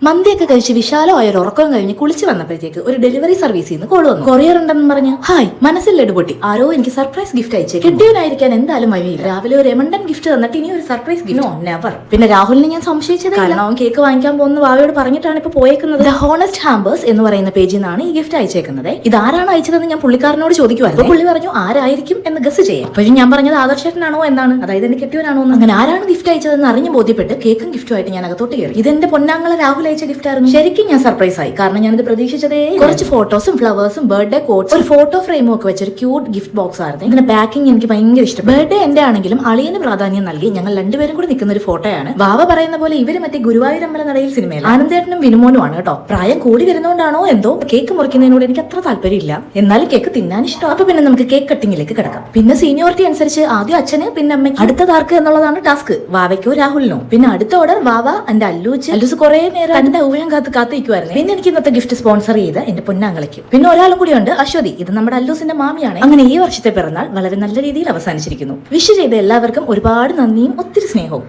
മന്തിയൊക്കെ കഴിച്ച് വിശാലമായ ഒരു ഉറക്കം കഴിഞ്ഞ് കുളിച്ച് വന്നപ്പോഴത്തേക്ക് ഒരു ഡെലിവറി സർവീസിൽ നിന്ന് കോൾ വന്നു. കൊറിയർ ഉണ്ടെന്ന് പറഞ്ഞ് ഹായ് മനസ്സിൽ ലഡുപൊട്ടി. ആരോ എനിക്ക് സർപ്രൈസ് ഗിഫ്റ്റ് അയച്ചു. കിട്ടിയവനായിരിക്കാൻ എന്തായാലും വഴിയില്ല. രാവിലെ ഒരു എമണ്ടൻ ഗിഫ്റ്റ് തന്നിട്ട് ഇനി ഒരു സർപ്രൈസ് ഗിഫ്റ്റ് നെവർ. പിന്നെ രാഹുലിനെ ഞാൻ സംശയിച്ചത് കാരണം അവൻ കേക്ക് വാങ്ങിക്കാൻ പോകുന്ന വാവയോട് പറഞ്ഞിട്ടാണ് ഇപ്പൊ പോയേക്കുന്നത്. ദ ഹോണസ്റ്റ് ഹാമ്പേഴ്സ് എന്ന് പറയുന്ന പേജിൽ നിന്നാണ് ഈ ഗിഫ്റ്റ് അയച്ചേക്കുന്നത്. ഇതാരാണ് അയച്ചതെന്ന് ഞാൻ പുള്ളിക്കാരനോട് ചോദിക്കുവായിരുന്നു. പുള്ളി പറഞ്ഞു ആരായിരിക്കും എന്ന് ഗസ് ചെയ്യാം. അപ്പോഴും ഞാൻ പറഞ്ഞത് ആദർശേട്ടനാണോ എന്നാണ്, അതായത് എന്റെ കെട്ടിയവനാണോ എന്ന്. അങ്ങനെ ആരാണ് ഗിഫ്റ്റ് അയച്ചതെന്ന് അറിഞ്ഞ് ബോധ്യപ്പെട്ട് കേക്കും ഗിഫ്റ്റുമായിട്ട് ഞാൻ അകത്തോട്ട് കയറി. ഇതെന്റെ പൊന്നാങ്ങളെ രാഹുൽ അയച്ച ഗിഫ്റ്റ് ആയിരുന്നു. ശരിക്കും ഞാൻ സർപ്രൈസ് ആയി, കാരണം ഞാനിത് പ്രതീക്ഷിച്ചതേ. കുറച്ച് ഫോട്ടോസും ഫ്ലവേഴ്സും ബർത്ത്ഡേ കോട്ട്സ് ഒരു ഫോട്ടോ ഫ്രെയിമും ഒക്കെ വെച്ചൊരു ക്യൂട്ട് ഗിഫ്റ്റ് ബോക്സ് ആയിരുന്നു. ഇതിന്റെ പാക്കിംഗ് എനിക്ക് ഭയങ്കര ഇഷ്ടം. ബർത്ത്ഡേ എന്റെ ആണെങ്കിലും അളിയന് പ്രാധാന്യം നൽകി ഞങ്ങൾ രണ്ടുപേരും കൂടി നിൽക്കുന്ന ഒരു ഫോട്ടോയാണ്. വാവ പറയുന്ന പോലെ ഇവര് മറ്റേ ഗുരുവായൂർ അമ്പലനടയിൽ സിനിമയിൽ ആനന്ദേട്ടനും വിനുമോനുമാണ് കേട്ടോ. പ്രായം കൂടി വരുന്നോണ്ടാണോ എന്തോ കേക്ക് മുറിക്കുന്നതിനോട് എനിക്ക് അത്ര താല്പര്യമില്ല, എന്നാലും കേക്ക് തിന്നാൻ ഇഷ്ടം. അപ്പൊ പിന്നെ നമുക്ക് കേക്ക് കട്ടിങ്ങിലേക്ക് കിടക്കാം. പിന്നെ സീനിയോറിറ്റി അനുസരിച്ച് ആദ്യം അച്ഛന്, പിന്നെ അമ്മയ്ക്ക്, അടുത്തതാർക്ക് എന്നുള്ളതാണ് ടാസ്ക്. വാവയ്ക്കോ രാഹുലിനോ. പിന്നെ അടുത്ത ഓർഡർ വാവ എന്റെ അല്ലൂസ് കുറെ നേരം എന്റെ ഊഴം കാത്തിരിക്കുവായിരുന്നു. പിന്നെ എനിക്ക് ഇന്നത്തെ ഗിഫ്റ്റ് സ്പോൺസർ ചെയ്ത് എന്റെ പൊന്നാങ്ങളയ്ക്ക്. പിന്നെ ഒരാളും കൂടി ഉണ്ട്, അശ്വതി. ഇത് നമ്മുടെ അല്ലൂസിന്റെ മാമിയാണ്. അങ്ങനെ ഈ വർഷത്തെ പിറന്നാൾ വളരെ നല്ല രീതിയിൽ അവസാനിച്ചിരിക്കുന്നു. വിഷ് ചെയ്ത എല്ലാവർക്കും ഒരുപാട് നന്ദിയും ഒത്തിരി സ്നേഹവും.